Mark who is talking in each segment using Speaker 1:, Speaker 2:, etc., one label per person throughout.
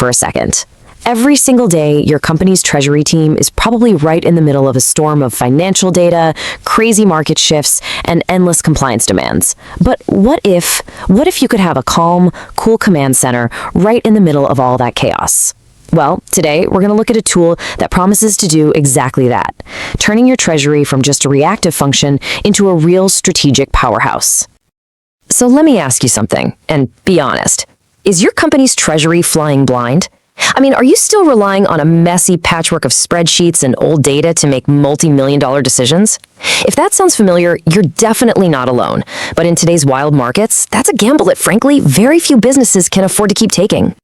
Speaker 1: for a second. Every single day, your company's treasury team is probably right in the middle of a storm of financial data, crazy market shifts, and endless compliance demands. But what if you could have a calm, cool command center right in the middle of all that chaos? Well, today we're going to look at a tool that promises to do exactly that, turning your treasury from just a reactive function into a real strategic powerhouse. So let me ask you something, and be honest. Is your company's treasury flying blind? I mean, are you still relying on a messy patchwork of spreadsheets and old data to make multi-million-dollar decisions? If that sounds familiar, you're definitely not alone. But in today's wild markets, that's a gamble that, frankly, very few businesses can afford to keep taking.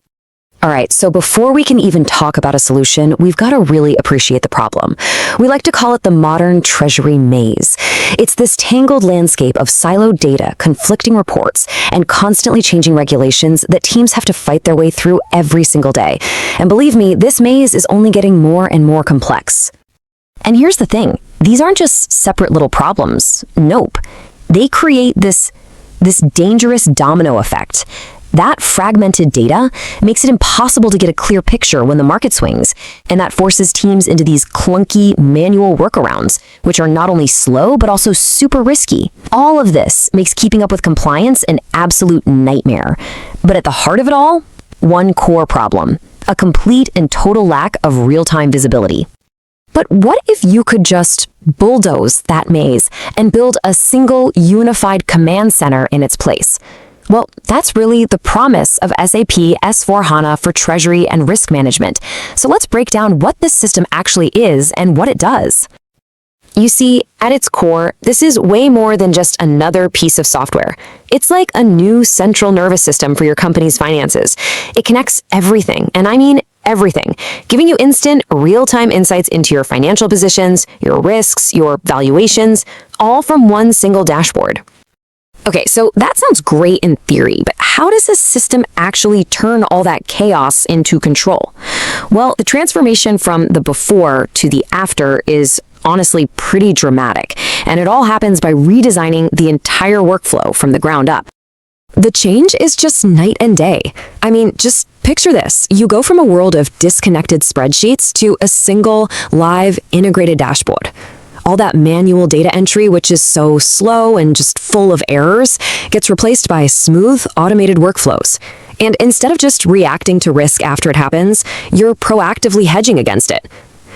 Speaker 1: All right, so before we can even talk about a solution, we've got to really appreciate the problem. We like to call it the modern treasury maze. It's this tangled landscape of siloed data, conflicting reports, and constantly changing regulations that teams have to fight their way through every single day. And believe me, this maze is only getting more and more complex. And here's the thing, these aren't just separate little problems. Nope. They create this dangerous domino effect. That fragmented data makes it impossible to get a clear picture when the market swings, and that forces teams into these clunky manual workarounds, which are not only slow but also super risky. All of this makes keeping up with compliance an absolute nightmare. But at the heart of it all, one core problem: a complete and total lack of real-time visibility. But what if you could just bulldoze that maze and build a single unified command center in its place? Well, that's really the promise of SAP S4HANA for Treasury and Risk Management. So let's break down what this system actually is and what it does. You see, at its core, this is way more than just another piece of software. It's like a new central nervous system for your company's finances. It connects everything, and I mean everything, giving you instant, real-time insights into your financial positions, your risks, your valuations, all from one single dashboard. Okay, so that sounds great in theory, but how does this system actually turn all that chaos into control? Well, the transformation from the before to the after is honestly pretty dramatic, and it all happens by redesigning the entire workflow from the ground up. The change is just night and day. I mean, just picture this. You go from a world of disconnected spreadsheets to a single, live, integrated dashboard. All that manual data entry, which is so slow and just full of errors, gets replaced by smooth, automated workflows. And instead of just reacting to risk after it happens, you're proactively hedging against it.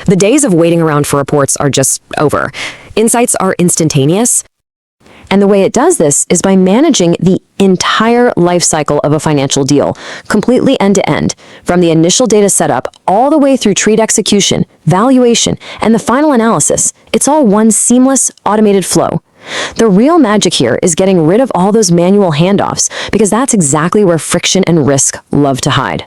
Speaker 1: The days of waiting around for reports are just over. Insights are instantaneous. And the way it does this is by managing the entire life cycle of a financial deal, completely end-to-end, from the initial data setup all the way through trade execution, valuation, and the final analysis. It's all one seamless, automated flow. The real magic here is getting rid of all those manual handoffs, because that's exactly where friction and risk love to hide.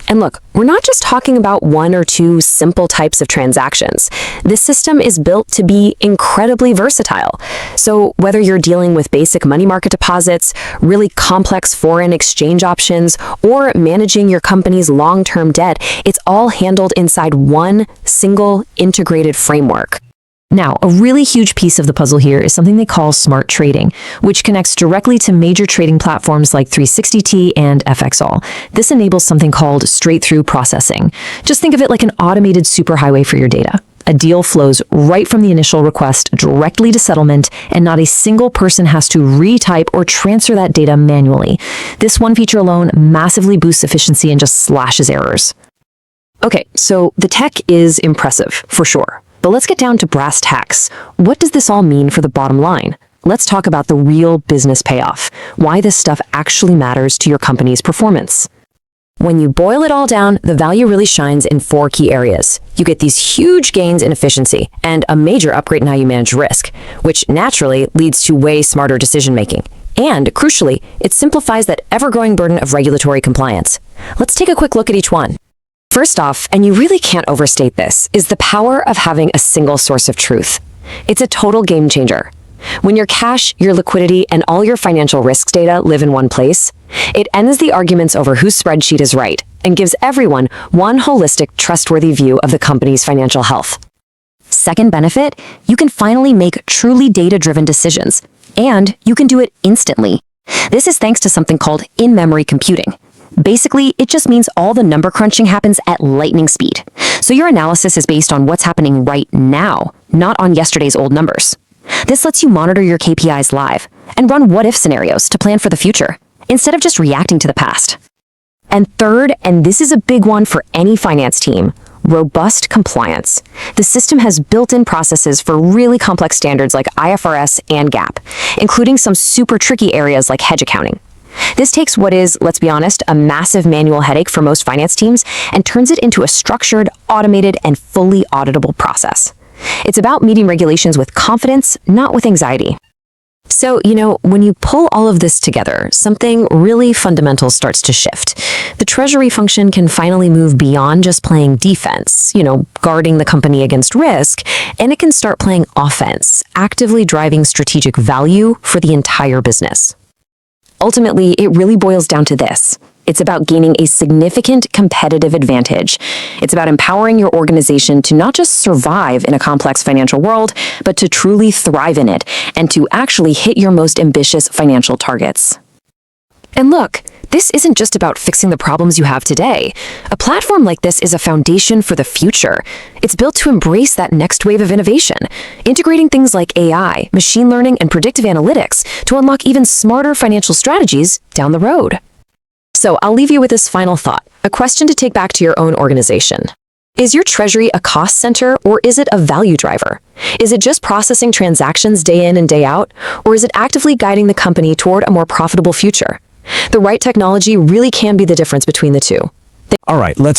Speaker 1: And look, we're not just talking about one or two simple types of transactions. This system is built to be incredibly versatile. So whether you're dealing with basic money market deposits, really complex foreign exchange options, or managing your company's long-term debt, it's all handled inside one single integrated framework. Now, a really huge piece of the puzzle here is something they call smart trading, which connects directly to major trading platforms like 360T and FXall. This enables something called straight-through processing. Just think of it like an automated superhighway for your data. A deal flows right from the initial request directly to settlement, and not a single person has to retype or transfer that data manually. This one feature alone massively boosts efficiency and just slashes errors. Okay, so the tech is impressive, for sure. But let's get down to brass tacks. What does this all mean for the bottom line? Let's talk about the real business payoff, why this stuff actually matters to your company's performance. When you boil it all down, the value really shines in 4 key areas. You get these huge gains in efficiency and a major upgrade in how you manage risk, which naturally leads to way smarter decision-making. And, crucially, it simplifies that ever-growing burden of regulatory compliance. Let's take a quick look at each one. First off, and you really can't overstate this, is the power of having a single source of truth. It's a total game changer. When your cash, your liquidity, and all your financial risks data live in one place, it ends the arguments over whose spreadsheet is right and gives everyone one holistic, trustworthy view of the company's financial health. Second benefit, you can finally make truly data-driven decisions, and you can do it instantly. This is thanks to something called in-memory computing. Basically, it just means all the number crunching happens at lightning speed. So your analysis is based on what's happening right now, not on yesterday's old numbers. This lets you monitor your KPIs live and run what-if scenarios to plan for the future, instead of just reacting to the past. And third, and this is a big one for any finance team, robust compliance. The system has built-in processes for really complex standards like IFRS and GAAP, including some super tricky areas like hedge accounting. This takes what is, let's be honest, a massive manual headache for most finance teams and turns it into a structured, automated, and fully auditable process. It's about meeting regulations with confidence, not with anxiety. So, when you pull all of this together, something really fundamental starts to shift. The Treasury function can finally move beyond just playing defense, guarding the company against risk, and it can start playing offense, actively driving strategic value for the entire business. Ultimately, it really boils down to this. It's about gaining a significant competitive advantage. It's about empowering your organization to not just survive in a complex financial world, but to truly thrive in it and to actually hit your most ambitious financial targets. And look, this isn't just about fixing the problems you have today. A platform like this is a foundation for the future. It's built to embrace that next wave of innovation, integrating things like AI, machine learning, and predictive analytics to unlock even smarter financial strategies down the road. So I'll leave you with this final thought, a question to take back to your own organization. Is your treasury a cost center, or is it a value driver? Is it just processing transactions day in and day out, or is it actively guiding the company toward a more profitable future? The right technology really can be the difference between the two.
Speaker 2: All right, let's